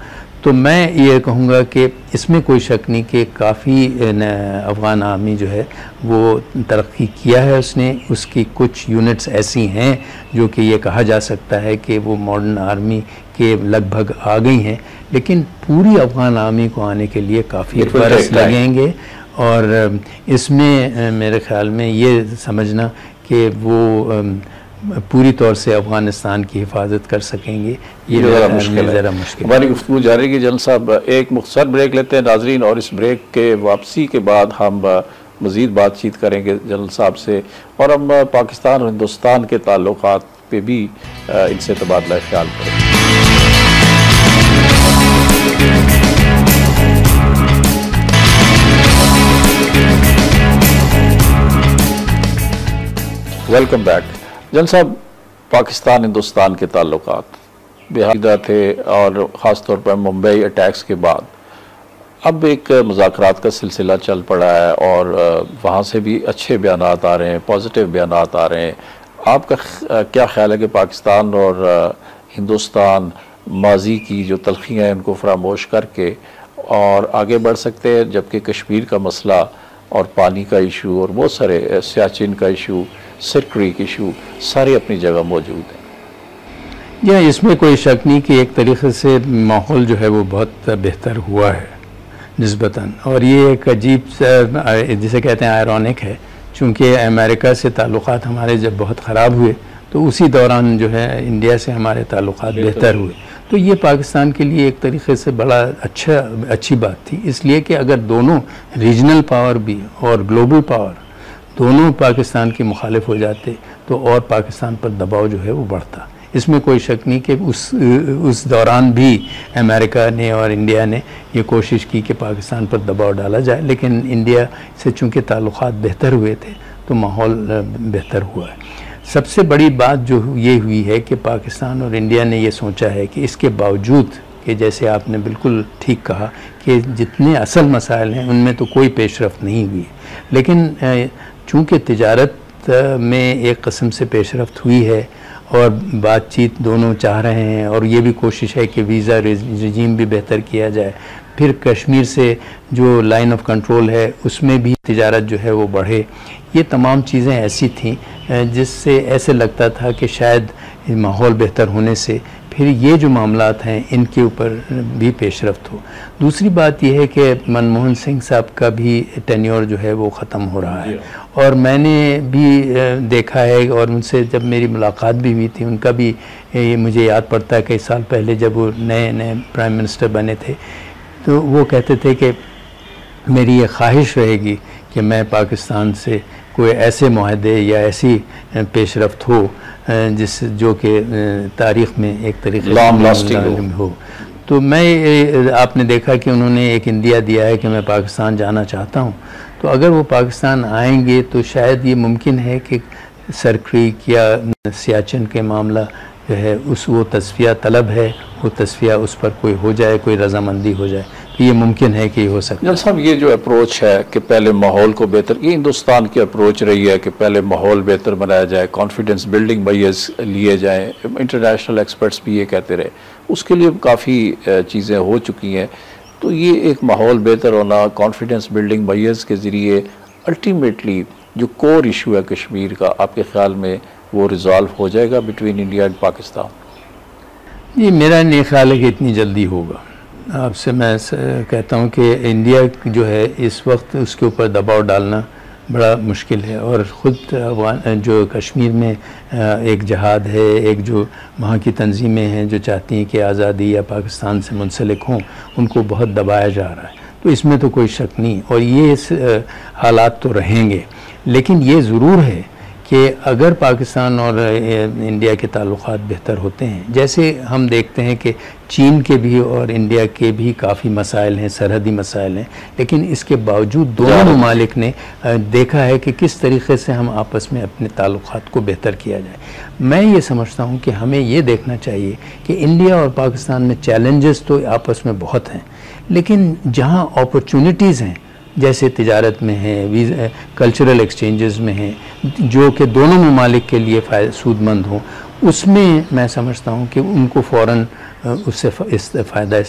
तो मैं ये कहूँगा कि इसमें कोई शक नहीं कि काफ़ी अफ़गान आर्मी जो है वो तरक्की किया है उसने, उसकी कुछ यूनिट्स ऐसी हैं जो कि ये कहा जा सकता है कि वो मॉडर्न आर्मी के लगभग आ गई हैं, लेकिन पूरी अफ़गान आर्मी को आने के लिए काफ़ी बरस लगेंगे। और इसमें मेरे ख़्याल में ये समझना कि वो पूरी तौर से अफ़गानिस्तान की हिफाजत कर सकेंगे, ये ज़रा मुश्किल है। हमारी गुफ्तगू जारी रहेगी। जनरल साहब, एक मुख्तसर ब्रेक लेते हैं नाजरीन, और इस ब्रेक के वापसी के बाद हम मज़ीद बातचीत करेंगे जनरल साहब से, और हम पाकिस्तान और हिंदुस्तान के ताल्लुकात पे भी इनसे तबादला ख्याल करेंगे। Welcome back. जनरल साहब, पाकिस्तान हिंदुस्तान के ताल्लुकात बेहद थे और ख़ास तौर पर मुंबई अटैक्स के बाद अब एक मुज़ाकरात का सिलसिला चल पड़ा है और वहाँ से भी अच्छे बयान आ रहे हैं, पॉजिटिव बयान आ रहे हैं। आपका क्या ख्याल है कि पाकिस्तान और हिंदुस्तान माजी की जो तलखियाँ हैं उनको फरामोश करके और आगे बढ़ सकते हैं, जबकि कश्मीर का मसला और पानी का इशू और बहुत सारे सियाचिन का इशू, सिर क्रीक इशू सारे अपनी जगह मौजूद हैं? या इसमें कोई शक नहीं कि एक तरीक़े से माहौल जो है वो बहुत बेहतर हुआ है निस्बतन, और ये एक अजीब जिसे कहते हैं आयरॉनिक है, चूँकि अमेरिका से ताल्लुक़ात हमारे जब बहुत ख़राब हुए तो उसी दौरान जो है इंडिया से हमारे ताल्लुक़ात बेहतर हुए। तो ये पाकिस्तान के लिए एक तरीक़े से बड़ा अच्छी बात थी, इसलिए कि अगर दोनों रीजनल पावर भी और ग्लोबल पावर दोनों पाकिस्तान के मुखालिफ हो जाते तो और पाकिस्तान पर दबाव जो है वो बढ़ता। इसमें कोई शक नहीं कि उस दौरान भी अमेरिका ने और इंडिया ने ये कोशिश की कि पाकिस्तान पर दबाव डाला जाए, लेकिन इंडिया से चूँकि ताल्लुक़ात बेहतर हुए थे तो माहौल बेहतर हुआ है। सबसे बड़ी बात जो ये हुई है कि पाकिस्तान और इंडिया ने ये सोचा है कि इसके बावजूद कि जैसे आपने बिल्कुल ठीक कहा कि जितने असल मसाइल हैं उनमें तो कोई पेशरफ्त नहीं हुई, लेकिन चूँकि तिजारत में एक किस्म से पेशरफ्त हुई है और बातचीत दोनों चाह रहे हैं और ये भी कोशिश है कि वीज़ा रजीम भी बेहतर किया जाए, फिर कश्मीर से जो लाइन ऑफ कंट्रोल है उसमें भी तिजारत जो है वो बढ़े, ये तमाम चीज़ें ऐसी थीं जिससे ऐसे लगता था कि शायद माहौल बेहतर होने से फिर ये जो मामलात हैं इनके ऊपर भी पेशरफ्त हो। दूसरी बात यह है कि मनमोहन सिंह साहब का भी टेन्योर जो है वो ख़त्म हो रहा है, और मैंने भी देखा है और उनसे जब मेरी मुलाकात भी हुई थी, उनका भी ये मुझे याद पड़ता है कई साल पहले जब वो नए प्राइम मिनिस्टर बने थे तो वो कहते थे कि मेरी ये ख्वाहिश रहेगी कि मैं पाकिस्तान से कोई ऐसे मुआहदे या ऐसी पेशरफ्त हो जिस जो कि तारीख़ में एक तरीक़े लॉन्ग लास्टिंग हो। तो मैं आपने देखा कि उन्होंने एक इंडिया दिया है कि मैं पाकिस्तान जाना चाहता हूँ, तो अगर वो पाकिस्तान आएंगे तो शायद ये मुमकिन है कि सर क्रीक या सियाचिन के मामला जो है वो तस्फिया तलब है, वो तस्फिया उस पर कोई हो जाए, कोई रजामंदी हो जाए, तो ये मुमकिन है कि हो सकता है। जनरल साहब, ये जो अप्रोच है कि पहले माहौल को बेहतर, ये हिंदुस्तान की अप्रोच रही है कि पहले माहौल बेहतर बनाया जाए, कॉन्फिडेंस बिल्डिंग मेजर्स लिए जाएँ, इंटरनेशनल एक्सपर्ट्स भी ये कहते रहे, उसके लिए काफ़ी चीज़ें हो चुकी हैं। तो ये एक माहौल बेहतर होना, कॉन्फिडेंस बिल्डिंग मेजर्स के ज़रिए अल्टीमेटली जो कोर इशू है कश्मीर का, आपके ख्याल में वो रिजॉल्व हो जाएगा बिटवीन इंडिया एंड पाकिस्तान? जी, मेरा नहीं ख्याल है कि इतनी जल्दी होगा। आपसे मैं कहता हूँ कि इंडिया जो है इस वक्त उसके ऊपर दबाव डालना बड़ा मुश्किल है। और ख़ुद जो कश्मीर में एक जहाद है, एक जो वहाँ की तंजीमें हैं जो चाहती हैं कि आज़ादी या पाकिस्तान से मुंसलिक हों, उनको बहुत दबाया जा रहा है। तो इसमें तो कोई शक नहीं, और ये इस हालात तो रहेंगे। लेकिन ये ज़रूर है कि अगर पाकिस्तान और इंडिया के ताल्लुक़ात बेहतर होते हैं, जैसे हम देखते हैं कि चीन के भी और इंडिया के भी काफ़ी मसाइल हैं, सरहदी मसाइल हैं, लेकिन इसके बावजूद दोनों ममालिक ने देखा है कि किस तरीक़े से हम आपस में अपने ताल्लुक़ात को बेहतर किया जाए। मैं ये समझता हूँ कि हमें ये देखना चाहिए कि इंडिया और पाकिस्तान में चैलेंजेस तो आपस में बहुत हैं, लेकिन जहाँ अपॉर्चुनिटीज़ हैं, जैसे तिजारत में है, कल्चरल एक्सचेंजेस में है, जो कि दोनों ममालिक के लिए सूदमंद हों, उसमें मैं समझता हूँ कि उनको फ़ौरन उससे फ़ायदा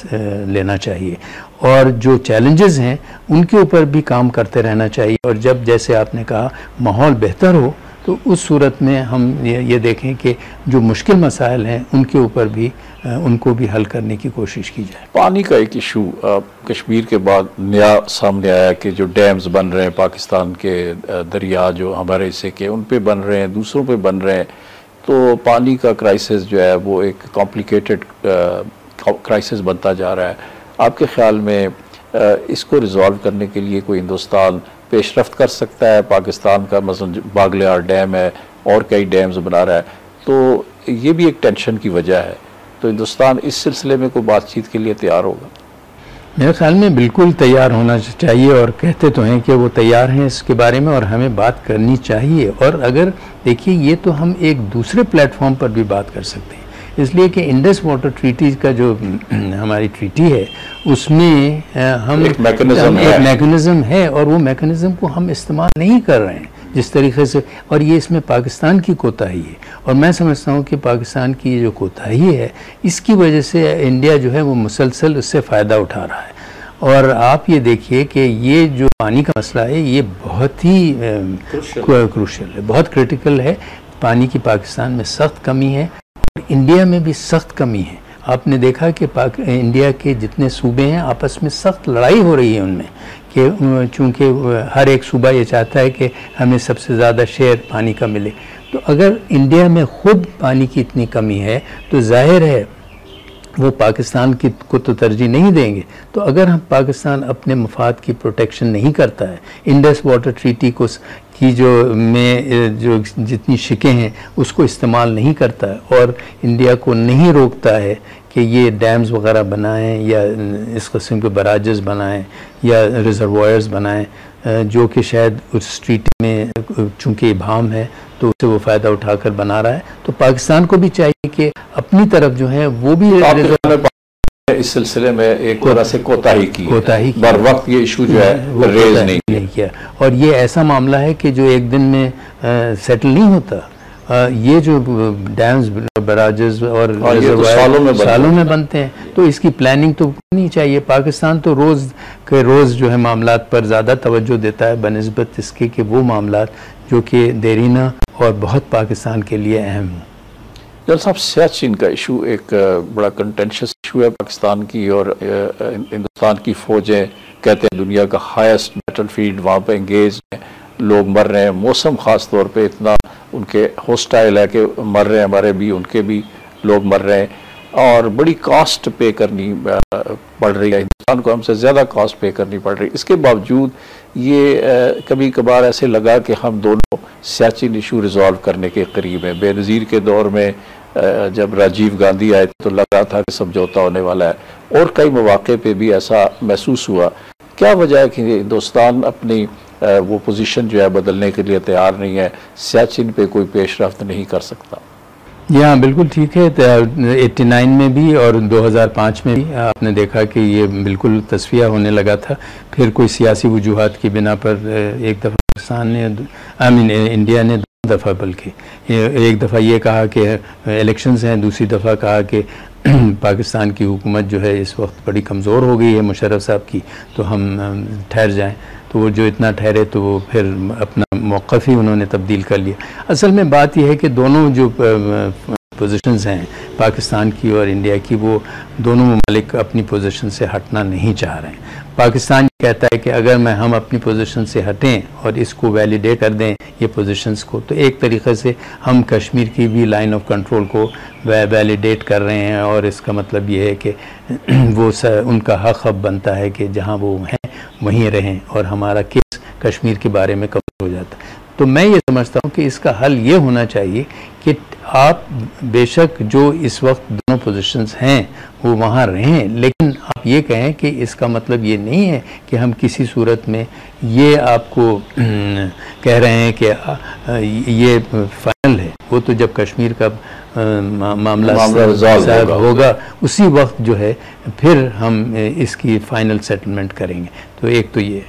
लेना चाहिए। और जो चैलेंजेस हैं उनके ऊपर भी काम करते रहना चाहिए। और जब, जैसे आपने कहा, माहौल बेहतर हो, तो उस सूरत में हम ये देखें कि जो मुश्किल मसाइल हैं उनके ऊपर भी उनको भी हल करने की कोशिश की जाए। पानी का एक इशू कश्मीर के बाद नया सामने आया कि जो डैम्स बन रहे हैं पाकिस्तान के, दरिया जो हमारे हिस्से के, उन पे बन रहे हैं, दूसरों पे बन रहे हैं, तो पानी का क्राइसिस जो है वो एक कॉम्प्लिकेटेड क्राइसिस बनता जा रहा है। आपके ख्याल में इसको रिजॉल्व करने के लिए कोई हिंदुस्तान पेशरफ्त कर सकता है? पाकिस्तान का मसलन बागलियार डैम है और कई डैम्स बना रहा है, तो ये भी एक टेंशन की वजह है। तो हिंदुस्तान इस सिलसिले में कोई बातचीत के लिए तैयार होगा? मेरे ख्याल में बिल्कुल तैयार होना चाहिए, और कहते तो हैं कि वो तैयार हैं इसके बारे में, और हमें बात करनी चाहिए। और अगर देखिए, ये तो हम एक दूसरे प्लेटफॉर्म पर भी बात कर सकते हैं, इसलिए कि इंडस वाटर ट्रीटी का जो हमारी ट्रीटी है उसमें हम एक मैकेनिज़्म है, और वो मैकेनिज़्म को हम इस्तेमाल नहीं कर रहे हैं जिस तरीके से, और ये इसमें पाकिस्तान की कोताही है। और मैं समझता हूँ कि पाकिस्तान की ये जो कोताही है, इसकी वजह से इंडिया जो है वो मुसलसल उससे फ़ायदा उठा रहा है। और आप ये देखिए कि ये जो पानी का मसला है, ये बहुत ही क्रूशल है, बहुत क्रिटिकल है। पानी की पाकिस्तान में सख्त कमी है, और इंडिया में भी सख्त कमी है। आपने देखा कि इंडिया के जितने सूबे हैं, आपस में सख्त लड़ाई हो रही है उनमें, कि चूँकि हर एक सूबा ये चाहता है कि हमें सबसे ज़्यादा शेयर पानी का मिले। तो अगर इंडिया में ख़ुद पानी की इतनी कमी है, तो जाहिर है वो पाकिस्तान को तो तरजीह नहीं देंगे। तो अगर हम पाकिस्तान अपने मफाद की प्रोटेक्शन नहीं करता है, इंडस वाटर ट्रीटी को की जो जितनी शिकें हैं उसको इस्तेमाल नहीं करता है, और इंडिया को नहीं रोकता है कि ये डैम्स वगैरह बनाएं या इस किस्म के बराजेस बनाएं या रिजर्वायर्स बनाएं, जो कि शायद उस ट्रीटी में चूँकि इबाम है तो उससे वो फ़ायदा उठाकर बना रहा है। तो पाकिस्तान को भी चाहिए कि अपनी तरफ जो है वो भी इस सिलसिले में एक तरह से कोताही की बर वक्त ये इशू जो है वो रेज नहीं किया। और ये ऐसा मामला है कि जो एक दिन में सेटल नहीं होता। ये जो डैम्स, बराजेस और रिजर्वायर सालों में बनते हैं, तो इसकी प्लानिंग तो नहीं चाहिए। पाकिस्तान तो रोज़ जो है मामलात पर ज़्यादा तवज्जो देता है बनिस्बत इसके कि वो मामलात जो कि देरीना और बहुत पाकिस्तान के लिए अहम है। जनरल साहब, सियाचिन का इशू एक बड़ा कंटेंशियस इशू है पाकिस्तान की, और हिंदुस्तान की फ़ौजें कहते हैं दुनिया का हाईएस्ट बैटलफील्ड, वहाँ पे एंगेज हैं, लोग मर रहे हैं। मौसम ख़ास तौर पे इतना उनके हॉस्टाइल है कि मर रहे हैं, हमारे भी उनके भी लोग मर रहे हैं, और बड़ी कॉस्ट पे करनी पड़ रही है। हिंदुस्तान को हमसे ज़्यादा कॉस्ट पे करनी पड़ रही है। इसके बावजूद ये कभी कभार ऐसे लगा कि हम दोनों सियाचिन इशू रिजॉल्व करने के करीब हैं। बेनज़ीर के दौर में जब राजीव गांधी आए तो लगा था कि समझौता होने वाला है, और कई मौक़े पे भी ऐसा महसूस हुआ। क्या वजह है कि हिंदुस्तान अपनी वो पोजीशन जो है बदलने के लिए तैयार नहीं है, सियाचिन पे कोई पेशरफ्त नहीं कर सकता? जी हाँ, बिल्कुल ठीक है। 89 में भी और 2005 में भी आपने देखा कि ये बिल्कुल तस्फिया होने लगा था। फिर कोई सियासी वजूहात की बिना पर एक दफ़ा पाकिस्तान ने इंडिया ने 2 दफ़ा, बल्कि एक दफ़ा ये कहा कि इलेक्शंस हैं, दूसरी दफ़ा कहा कि पाकिस्तान की हुकूमत जो है इस वक्त बड़ी कमज़ोर हो गई है मुशर्रफ साहब की, तो हम ठहर जाएं। तो वो जो इतना ठहरे तो वो फिर अपना मौक़िफ़ ही उन्होंने तब्दील कर लिया। असल में बात यह है कि दोनों जो पोजीशंस हैं पाकिस्तान की और इंडिया की, वो दोनों ममालिक अपनी पोजीशन से हटना नहीं चाह रहे हैं। पाकिस्तान कहता है कि अगर हम अपनी पोजीशन से हटें और इसको वैलिडेट कर दें ये पोजीशंस को, तो एक तरीक़े से हम कश्मीर की भी लाइन ऑफ कंट्रोल को वैलिडेट कर रहे हैं, और इसका मतलब ये है कि वो उनका हक़ अब बनता है कि जहाँ वो हैं वहीं रहें और हमारा केस कश्मीर के बारे में कवर हो जाता है। तो मैं ये समझता हूँ कि इसका हल ये होना चाहिए कि आप बेशक जो इस वक्त दोनों पोजीशंस हैं वो वहाँ रहें, लेकिन आप ये कहें कि इसका मतलब ये नहीं है कि हम किसी सूरत में ये आपको कह रहे हैं कि ये फाइनल है। वो तो जब कश्मीर का मामला होगा उसी वक्त जो है फिर हम इसकी फाइनल सेटलमेंट करेंगे। तो एक तो ये।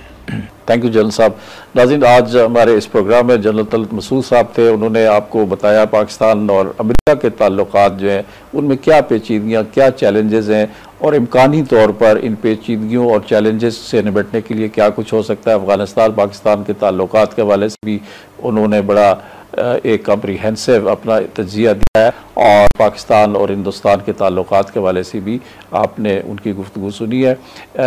थैंक यू जनरल साहब। नाज़रीन, आज हमारे इस प्रोग्राम में जनरल तलत मसूद साहब थे। उन्होंने आपको बताया पाकिस्तान और अमेरिका के ताल्लुकात जो हैं उनमें क्या पेचीदगियाँ, क्या चैलेंजेस हैं, और इम्कानी तौर पर इन पेचीदगियों और चैलेंजेस से निपटने के लिए क्या कुछ हो सकता है। अफ़गानिस्तान पाकिस्तान के ताल्लुकात के हवाले से भी उन्होंने बड़ा एक कम्प्रीहेंसिव अपना तज्ज़िया दिया है, और पाकिस्तान और हिंदुस्तान के ताल्लुकात के हवाले से भी आपने उनकी गुफ्तगू सुनी है।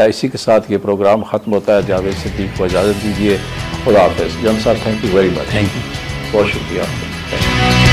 इसी के साथ ये प्रोग्राम ख़त्म होता है। जावेद सिद्दीक़ को इजाज़त दीजिए। खुदा हाफ़िज़। जनरल साहब, thank you very much. Thank you, बहुत शुक्रिया।